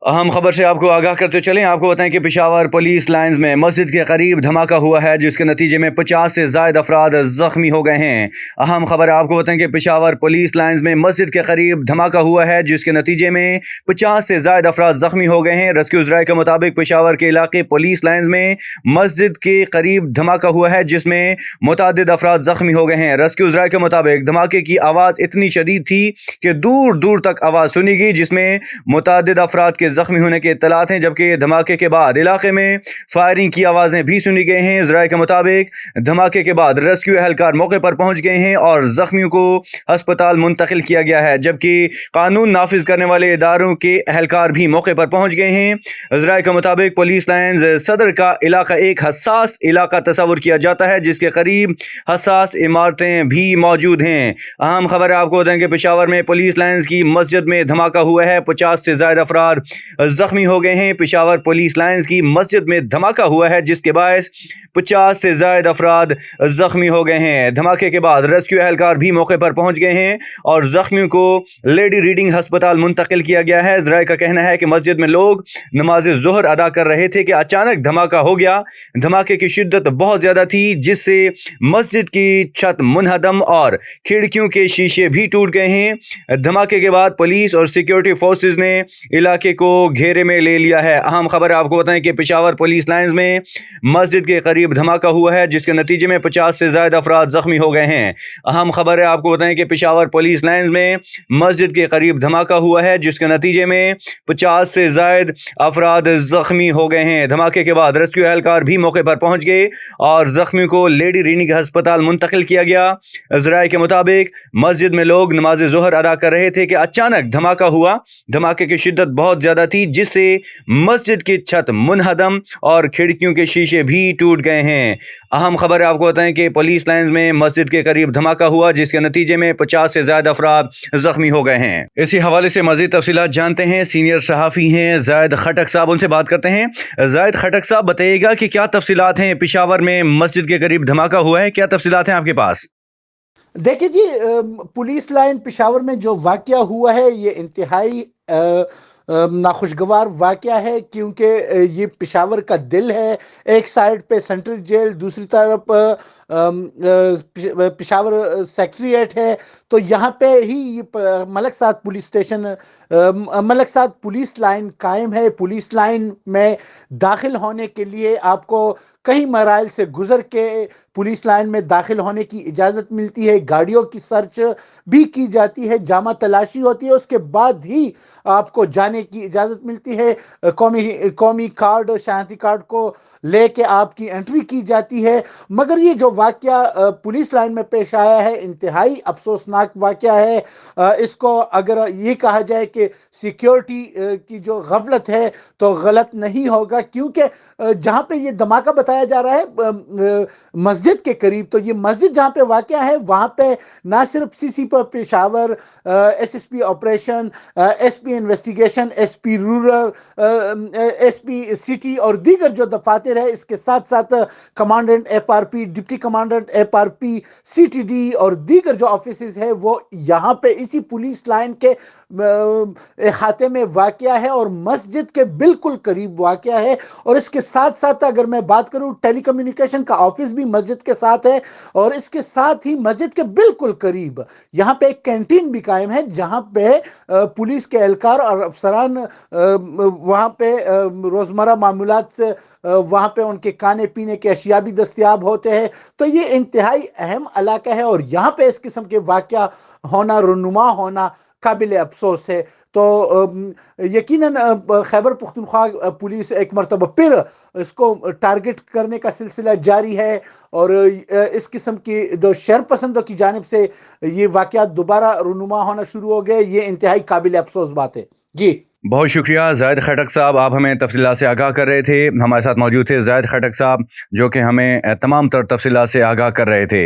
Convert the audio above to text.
अहम खबर से आपको आगाह करते चलें। आपको बताएं कि पेशावर पुलिस लाइंस में मस्जिद के करीब धमाका हुआ है, जिसके नतीजे में 50 से ज़ायद अफराद ज़ख्मी हो गए हैं। अहम खबर आपको बताएं कि पेशावर पुलिस लाइंस में मस्जिद के करीब धमाका हुआ है, जिसके नतीजे में 50 से ज़ायद अफराद ज़ख्मी हो गए हैं। रेस्क्यू ज़राए के मुताबिक पेशावर के इलाके पुलिस लाइंस में मस्जिद के करीब धमाका हुआ है, जिसमें मुतअद्दिद अफराद ज़ख्मी हो गए हैं। रेस्क्यू ज़राए के मुताबिक धमाके की आवाज़ इतनी शदीद थी कि दूर दूर तक आवाज़ सुनी गई, जिसमें मुतअद्दिद अफराद के जख्मी होने के इत्तलात हैं। जबकि धमाके के बाद इलाके में फायरिंग की आवाज़ें भी सुनी गई हैं। ज़राए के मुताबिक धमाके के बाद रेस्क्यू एहलकार मौके पर पहुंच गए हैं और जख्मियों को अस्पताल मुंतकिल किया गया है, जबकि कानून नाफिज करने वाले इदारों के एहलकार भी मौके पर पहुंच गए हैं। ज़राए के मुताबिक पुलिस लाइंस सदर का इलाका एक हसास इलाका तस्वुर किया जाता है, जिसके करीब हसास इमारतें भी मौजूद हैं। अहम खबर आपको देंगे, पेशावर में पुलिस लाइंस की मस्जिद में धमाका हुआ है, 50 से ज़ायद अफराद जख्मी हो गए हैं। पेशावर पुलिस लाइंस की मस्जिद में धमाका हुआ है, जिसके बायस 50 से ज़ायद अफराद जख्मी हो गए हैं। धमाके के बाद रेस्क्यू एहलकार भी मौके पर पहुंच गए हैं और जख्मियों को लेडी रीडिंग अस्पताल मुंतकिल किया गया है। ज़राए का कहना है कि मस्जिद में लोग नमाज ज़ोहर अदा कर रहे थे कि अचानक धमाका हो गया। धमाके की शिद्दत बहुत ज़्यादा थी, जिससे मस्जिद की छत मुनहदम और खिड़कियों के शीशे भी टूट गए हैं। धमाके के बाद पुलिस और सिक्योरिटी फोर्सेस ने इलाके को घेरे में ले लिया है। अहम खबर आपको बताएं कि पेशावर पुलिस लाइंस में मस्जिद के करीब धमाका हुआ है, जिसके नतीजे में 50 से ज़ायद अफराद जख्मी हो गए हैं। अहम खबर है आपको बताएं कि पेशावर पुलिस लाइंस में मस्जिद के करीब धमाका हुआ है, जिसके नतीजे में 50 से ज़ायद अफराद जख्मी हो गए हैं। धमाके के बाद रेस्क्यू एहलकार भी मौके पर पहुंच गए और जख्मियों को लेडी रीडिंग अस्पताल मुंतकिल किया गया। ज़राए के मुताबिक मस्जिद में लोग नमाज ज़ोहर अदा कर रहे थे कि अचानक धमाका हुआ। धमाके की शिद्दत बहुत ज़्यादा थी, जिससे मस्जिद की छत मुनहदम और खिड़कियों के शीशे भी टूट गए हैं। अहम खबर आपको बताएं कि पुलिस लाइंस में मस्जिद के करीब धमाका हुआ, जिसके नतीजे में 50 से ज़्यादा अफराद जख्मी हो गए हैं। इसी हवाले से मज़ीद तफसीलात जानते हैं। सीनियर सहाफ़ी हैं जायद खटक साहब, उनसे बात करते हैं। जायद खटक साहब, बताइएगा कि क्या तफसीलात हैं, पेशावर में मस्जिद के करीब धमाका हुआ है, क्या तफसीलात हैं आपके पास? देखिए जी, पुलिस लाइन पेशावर में जो वाक़या हुआ है ये इंतहाई नाखुशगवार वाक़या है, क्योंकि ये पेशावर का दिल है। एक साइड पे सेंट्रल जेल, दूसरी तरफ पेशावर सेक्रेटेरिएट है। तो यहाँ पे ही मलक साद पुलिस स्टेशन, मलक साद पुलिस लाइन कायम है। पुलिस लाइन में दाखिल होने के लिए आपको कई मराइल से गुजर के पुलिस लाइन में दाखिल होने की इजाज़त मिलती है। गाड़ियों की सर्च भी की जाती है, जामा तलाशी होती है, उसके बाद ही आपको जाने की इजाज़त मिलती है। कौमी कार्ड और शनाख्ती कार्ड को लेके आपकी एंट्री की जाती है। मगर ये जो वाक़या पुलिस लाइन में पेश आया है, इंतहाई अफसोसनाक वाक़या है। इसको अगर ये कहा जाए कि सिक्योरिटी की जो गफलत है तो गलत नहीं होगा, क्योंकि जहाँ पे ये धमाका बताया जा रहा है मस्जिद के करीब, तो ये मस्जिद जहाँ पे वाक़या है वहाँ पे ना सिर्फ सीसी पर Peshawar, SSP operation, SP investigation, SP rural, SP city और दीगर जो दफातर है, इसके साथ साथ commandant FRP, deputy commandant FRP, CTD और दीगर जो ऑफिसेज है वो यहाँ पे इसी पुलिस लाइन के अहाते में वाक़या है और मस्जिद के बिल्कुल करीब वाक़या है। और इसके साथ साथ अगर मैं बात करूं, टेलीकम्युनिकेशन का ऑफिस भी मस्जिद के साथ है और इसके साथ ही मस्जिद के बिल्कुल करीब यहाँ पे एक कैंटीन भी कायम है, जहाँ पे पुलिस के एहलकार और अफसरान वहाँ पे रोजमर्रा मामूलात से वहाँ पे उनके खाने पीने के अशिया भी दस्तयाब होते हैं। तो ये इंतहाई अहम इलाका है और यहाँ पे इस किस्म के वाक़या होना, रुनुमा होना काबिल अफसोस है। तो यकीनन खैबर पुख्तनख्वा पुलिस एक मरतबा फिर इसको टारगेट करने का सिलसिला जारी है और इस किस्म की जो शर पसंदों की जानिब से ये वाक़यात दोबारा रुनुमा होना शुरू हो गए, ये इंतहाई काबिल अफसोस बात है जी। बहुत शुक्रिया जायद खटक साहब, आप हमें तफसीलात से आगाह कर रहे थे। हमारे साथ मौजूद थे जायद खटक साहब, जो कि हमें तमाम तर तफसीलात से आगाह कर रहे थे।